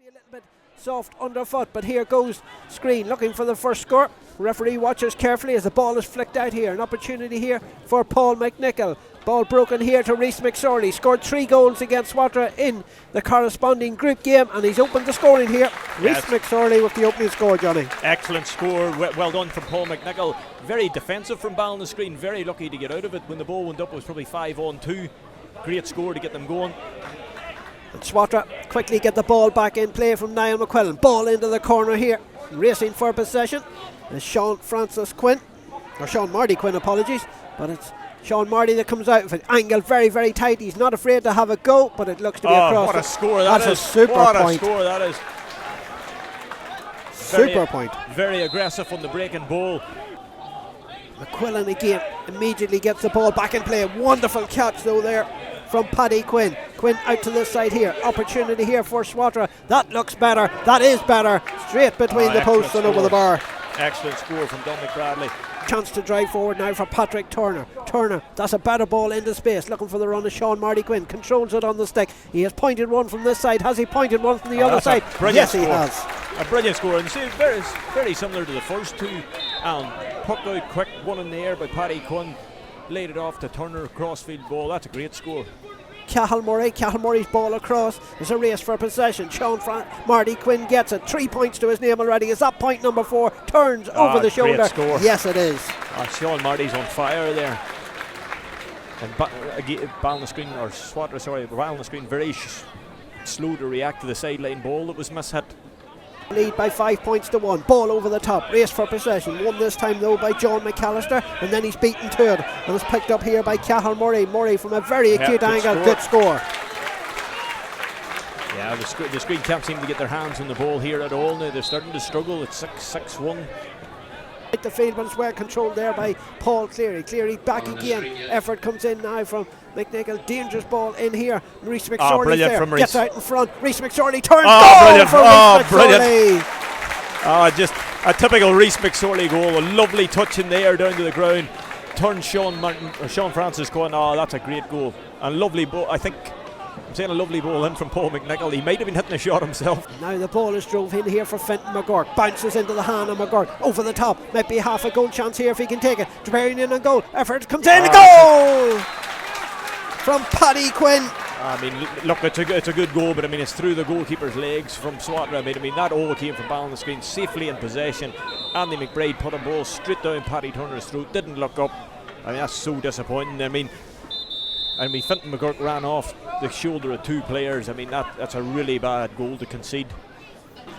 A little bit soft underfoot, but here goes Screen looking for the first score. Referee watches carefully as the ball is flicked out here. An opportunity here for Paul McNichol. Ball broken here to Rhys McSorley. Scored 3 goals against Swatragh in the corresponding group game, and he's opened the scoring here. Rhys McSorley with the opening score, Johnny. Excellent score, well done from Paul McNichol. Very defensive from Ballinascreen, very lucky to get out of it. When the ball went up, it was probably 5-on-2. Great score to get them going. And Swatragh quickly get the ball back in play from Niall McQuillan. Ball into the corner here. Racing for possession is Sean Marty Quinn, apologies. But it's Sean Marty that comes out with it. Angle very, very tight. He's not afraid to have a go, but it looks to be across. What a score that is. That's a super what point. A score that is. Super point. Very aggressive on the breaking ball. McQuillan again immediately gets the ball back in play. Wonderful catch though there from Paddy Quinn. Quinn out to this side here. Opportunity here for Swatragh. That looks better. That is better. Straight between the posts and over the bar. Excellent score from Dominic Bradley. Chance to drive forward now for Patrick Turner. Turner, that's a better ball into space. Looking for the run of Sean Marty Quinn. Controls it on the stick. He has pointed one from this side. Has he pointed one from the other side? Yes, score. He has. A brilliant score. And see, very similar to the first two. Puck out quick, one in the air by Paddy Quinn. Laid it off to Turner, crossfield ball. That's a great score. Cathal Murray's ball across. There's a race for possession. Marty Quinn gets it. 3 points to his name already. Is that point number 4? Turns over the shoulder. Score. Yes, it is. Sean Marty's on fire there. And Ballinascreen very slow to react to the sideline ball that was mishit. Lead by 5 points to 1. Ball over the top. Race for possession. Won this time though by John McAllister, and then he's beaten to it and is picked up here by Cathal Murray. Murray from a very acute angle. Good score. Yeah, the Screen can't seem to get their hands on the ball here at all now. They're starting to struggle. It's 6-6-1. The field, but it's well controlled there by Paul Cleary. Cleary back again. Effort comes in now from McNichol. Dangerous ball in here. Rhys McSorley there. Gets out in front. Rhys McSorley turns. Goal for Rhys McSorley. Just a typical Rhys McSorley goal. A lovely touch in there down to the ground. Turns Sean Francis going, that's a great goal. And lovely ball. I'm saying a lovely ball in from Paul McNichol. He might have been hitting a shot himself. Now the ball is drove in here for Fenton McGurk. Bounces into the hand of McGurk. Over the top. Might be half a goal chance here if he can take it. Bearing in and goal. Effort comes in. Goal! From Paddy Quinn. I mean, look, it's a good goal, but I mean, it's through the goalkeeper's legs from Swatragh. I mean, that all came from Ballinascreen, safely in possession. Andy McBride put a ball straight down Paddy Turner's throat. Didn't look up. I mean, that's so disappointing. I mean, Fenton McGurk ran off the shoulder of 2 players. I mean, that's a really bad goal to concede.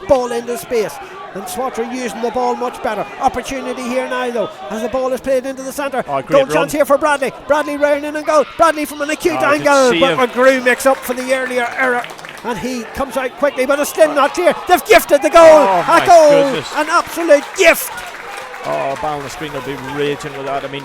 Ball into space, and Swatragh using the ball much better. Opportunity here now though, as the ball is played into the centre. Goal chance here for Bradley. Bradley round in and goal. Bradley from an acute angle, but McGrew makes up for the earlier error, and he comes out quickly, but it's still not clear. They've gifted the goal. A goal, goodness. An absolute gift. Ballinascreen will be raging with that. I mean,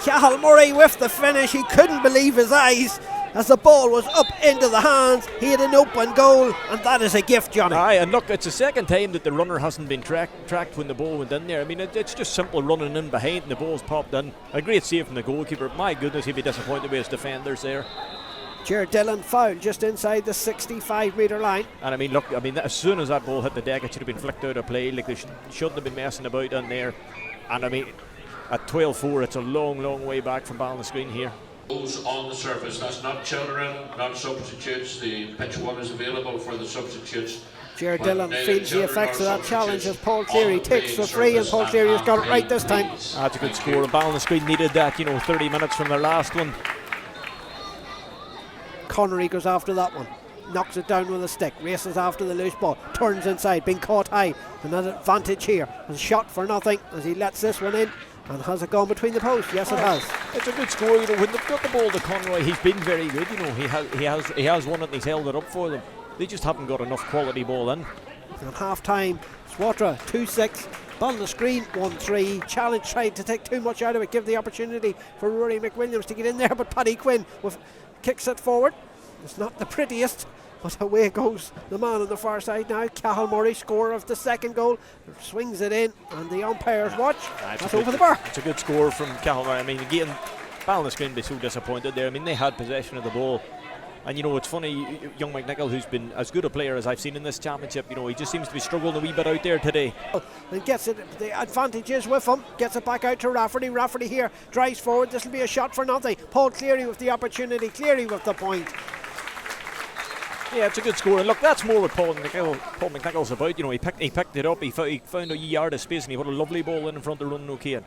Cathal Murray with the finish. He couldn't believe his eyes as the ball was up into the hands. He had an open goal, and that is a gift, Johnny. And look, it's the second time that the runner hasn't been tracked when the ball went in there. I mean, it's just simple running in behind and the ball's popped in. A great save from the goalkeeper. My goodness, he'd be disappointed with his defenders there. Jared Dillon fouled just inside the 65-metre line. And I mean, look, as soon as that ball hit the deck, it should have been flicked out of play. Like, they shouldn't have been messing about in there. And I mean, at 12-4, it's a long way back from Ballinascreen here. On the surface, that's not children, not substitutes. The pitch 1 is available for the substitutes. Jared Dillon feels the effects of that challenge as Paul Cleary takes the free, and Paul Cleary has got it right this time. That's a good score. Ballinascreen needed that, 30 minutes from their last one. Connery goes after that one. Knocks it down with a stick, races after the loose ball, turns inside, being caught high, and an advantage here. A shot for nothing as he lets this one in. And has it gone between the posts? Yes, it has. It's a good score. When they've got the ball to Conroy, he's been very good. He has won it and he's held it up for them. They just haven't got enough quality ball in. At half time, Swatragh 2-6, Ballinascreen 1-3. Challenge tried to take too much out of it, give the opportunity for Rory McWilliams to get in there, but Paddy Quinn kicks it forward. It's not the prettiest, but away goes the man on the far side now. Cathal Murray, scorer of the second goal, swings it in, and the umpires watch. That's over the bar. It's a good score from Cathal Murray. I mean, again, Ballinascreen be so disappointed there. I mean, they had possession of the ball, And you know, it's funny, young McNichol, who's been as good a player as I've seen in this championship, you know, he just seems to be struggling a wee bit out there today. And gets it, the advantage is with him, gets it back out to Rafferty. Rafferty here drives forward. This will be a shot for nothing. Paul Cleary with the opportunity, Cleary with the point. Yeah, it's a good score, and look, that's more what Paul McNichol's about. You know, he picked it up, he found a yard of space, and he put a lovely ball in front of running O'Kane.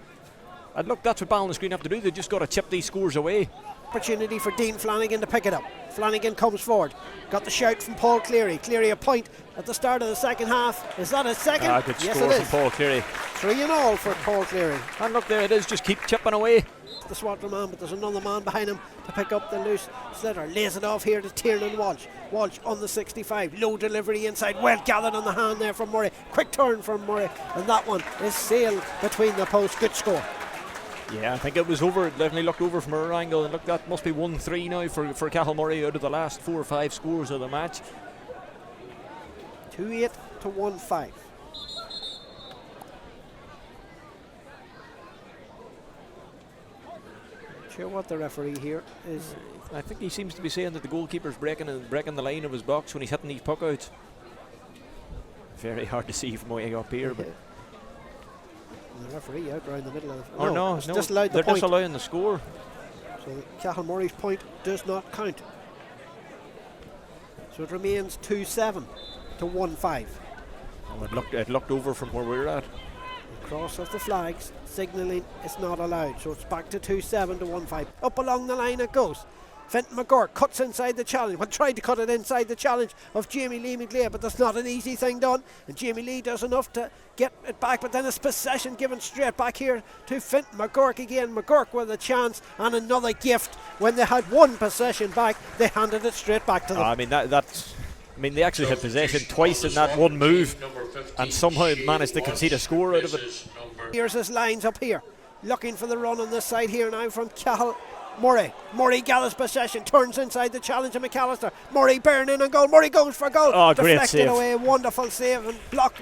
And look, that's what Ballinascreen have to do. They've just got to chip these scores away. Opportunity for Dean Flanagan to pick it up. Flanagan comes forward. Got the shout from Paul Cleary. Cleary a point at the start of the second half. Is that a second? Good yes, score it from is. Paul Cleary. 3-0 for Paul Cleary. And look, there it is. Just keep chipping away. The Swatragh man, but there's another man behind him to pick up the loose sliotar. Lays it off here to Tiernan Walsh. Walsh on the 65. Low delivery inside. Well gathered on the hand there from Murray. Quick turn from Murray. And that one is sailed between the posts. Good score. Yeah, I think it was over. It definitely looked over from her angle. And look, that must be 1-3 now for Cathal Murray out of the last 4 or 5 scores of the match. 2-8 to 1-5. Sure what the referee here is. I think he seems to be saying that the goalkeeper's breaking the line of his box when he's hitting these puck outs. Very hard to see from way up here, but the referee out around the middle of the no, disallowed the they're point. disallowing the score. So Cathal Murray's point does not count. So it remains 2-7 to 1-5. Oh, it looked over from where we're at. The cross of the flags signalling it's not allowed, so it's back to 2-7 to 1-5. Up along the line it goes. Fenton McGurk cuts inside the challenge. Well, tried to cut it inside the challenge of Jamie Lee McGlade, but that's not an easy thing done. And Jamie Lee does enough to get it back, but then it's possession given straight back here to Fenton McGurk again. McGurk with a chance and another gift. When they had one possession back, they handed it straight back to them. I mean, they actually had possession twice in that one move and somehow managed to concede a score out of it. Here's his lines up here, looking for the run on this side here now from Cathal Murray. Murray gathers possession, turns inside the challenge of McAllister. Murray burning and goal. Murray goes for goal. Oh, great deflected save. away, wonderful save and block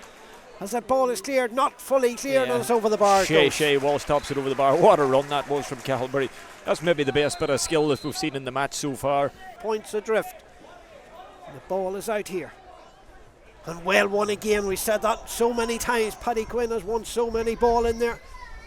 as that ball is cleared, not fully cleared, and it's over the bar. Shea Walsh tops it over the bar. What a run that was from Cathal Murray. That's maybe the best bit of skill that we've seen in the match so far. Points adrift. The ball is out here. And well won again. We said that so many times. Paddy Quinn has won so many ball in there.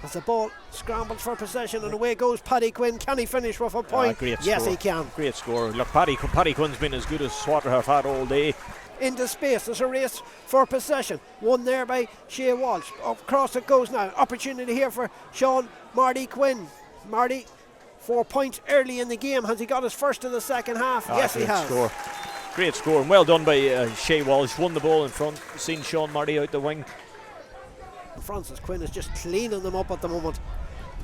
As the ball scrambles for possession and away goes Paddy Quinn. Can he finish with a point? Yes, score. He can. Great score. Look, Paddy Quinn's been as good as Swatragh have had all day. Into space, there's a race for possession. Won there by Shea Walsh. Across it goes now. Opportunity here for Sean Marty Quinn. Marty, 4 points early in the game. Has he got his first of the second half? Yes, he has. Score. Great score, and well done by Shea Walsh. Won the ball in front, seen Sean Marty out the wing. Francis Quinn is just cleaning them up at the moment.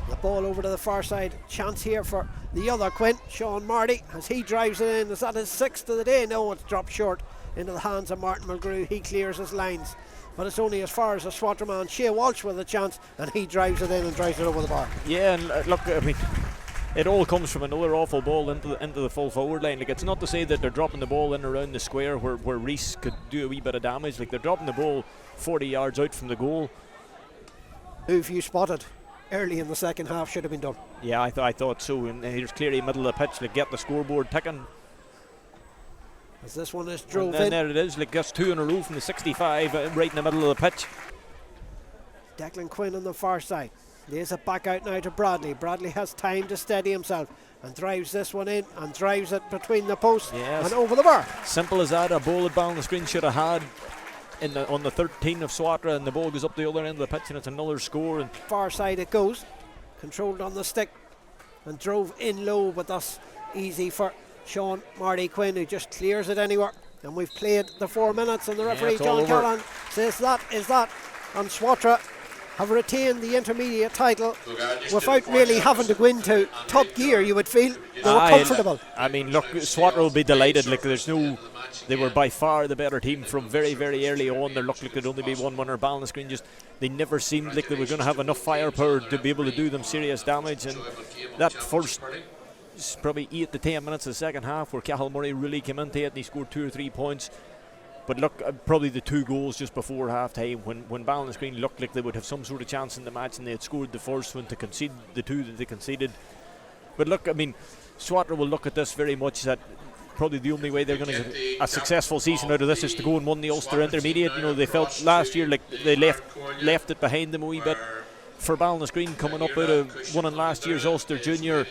The ball over to the far side. Chance here for the other Quinn, Sean Marty, as he drives it in. Is that his 6th of the day? No, it's dropped short into the hands of Martin Mulgrew. He clears his lines, but it's only as far as the Swatragh man, Shea Walsh, with a chance, and he drives it in and drives it over the bar. Yeah, and look, I mean, it all comes from another awful ball into the full forward line. Like, it's not to say that they're dropping the ball in around the square where Reese could do a wee bit of damage. Like, they're dropping the ball 40 yards out from the goal. Who've you spotted early in the second half should have been done? Yeah, I thought so. And here's clearly middle of the pitch to get the scoreboard ticking. As this one is drove and in. There it is. Like, just 2 in a row from the 65, right in the middle of the pitch. Declan Quinn on the far side. Lays it back out now to Bradley. Bradley has time to steady himself and drives this one in and drives it between the posts and over the bar. Simple as that. A ball that Ballinascreen should have had on the 13 of Swatragh, and the ball goes up the other end of the pitch and it's another score. And far side it goes, controlled on the stick and drove in low, but that's easy for Sean Marty Quinn, who just clears it anywhere. And we've played the 4 minutes, and the referee John Callan says that is that, and Swatragh have retained the intermediate title without really having to go into top gear. You would feel they were comfortable. I mean, look, Swatragh will be delighted. Like, they were by far the better team from very, very early on. There looked like there'd only be one winner. Ballinascreen they never seemed like they were going to have enough firepower to be able to do them serious damage. And that first probably 8 to 10 minutes of the second half where Cathal Murray really came into it and he scored 2 or 3 points. But look, probably the 2 goals just before half time when Ballinascreen looked like they would have some sort of chance in the match, and they had scored the first one to concede the 2 that they conceded. But look, I mean, Swatragh will look at this very much that probably the only way they're going to get a successful season out of this is to go and win the Ulster Intermediate. You know, they felt last year like they left it behind them a wee bit. For Ballinascreen coming up out of winning last year's Ulster Junior,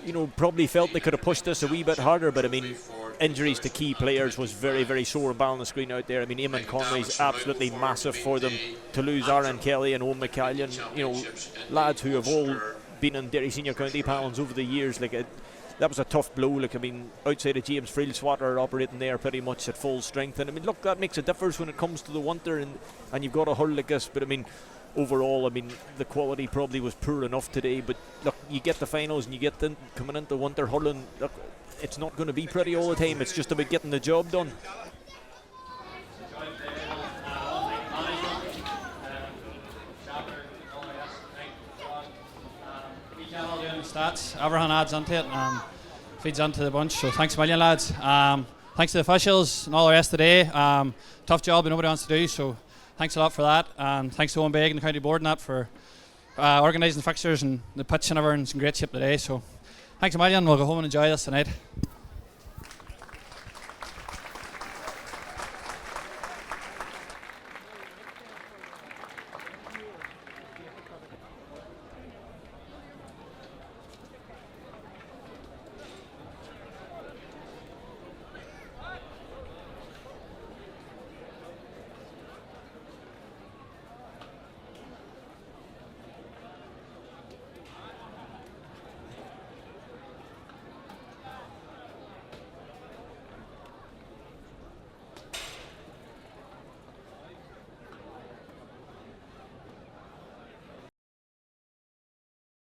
you know, probably felt they could have pushed this a wee bit harder, but I mean, injuries to key players was very, very sore in Ballinascreen out there. I mean, Eamon Conley's absolutely massive for them. To lose Aaron Kelly and Owen McCallion, you know, lads who have all been in Derry Senior County panels over the years, like that was a tough blow. Like, I mean, outside of James Friel, Swatragh are operating there pretty much at full strength, and I mean, look, that makes a difference when it comes to the winter, and you've got a hull like this. But I mean, overall, I mean, the quality probably was poor enough today, but look, you get the finals and you get coming into winter hurling, look, it's not going to be pretty all the time. It's just about getting the job done. Stats, everyone adds onto it and feeds onto the bunch, so thanks a million, lads. Thanks to the officials and all the rest today. Tough job that nobody wants to do, so thanks a lot for that, and thanks to Owenbeg and the county board and that for organising the fixtures, and the pitch and everyone's in great shape today, so thanks a million. We'll go home and enjoy this tonight.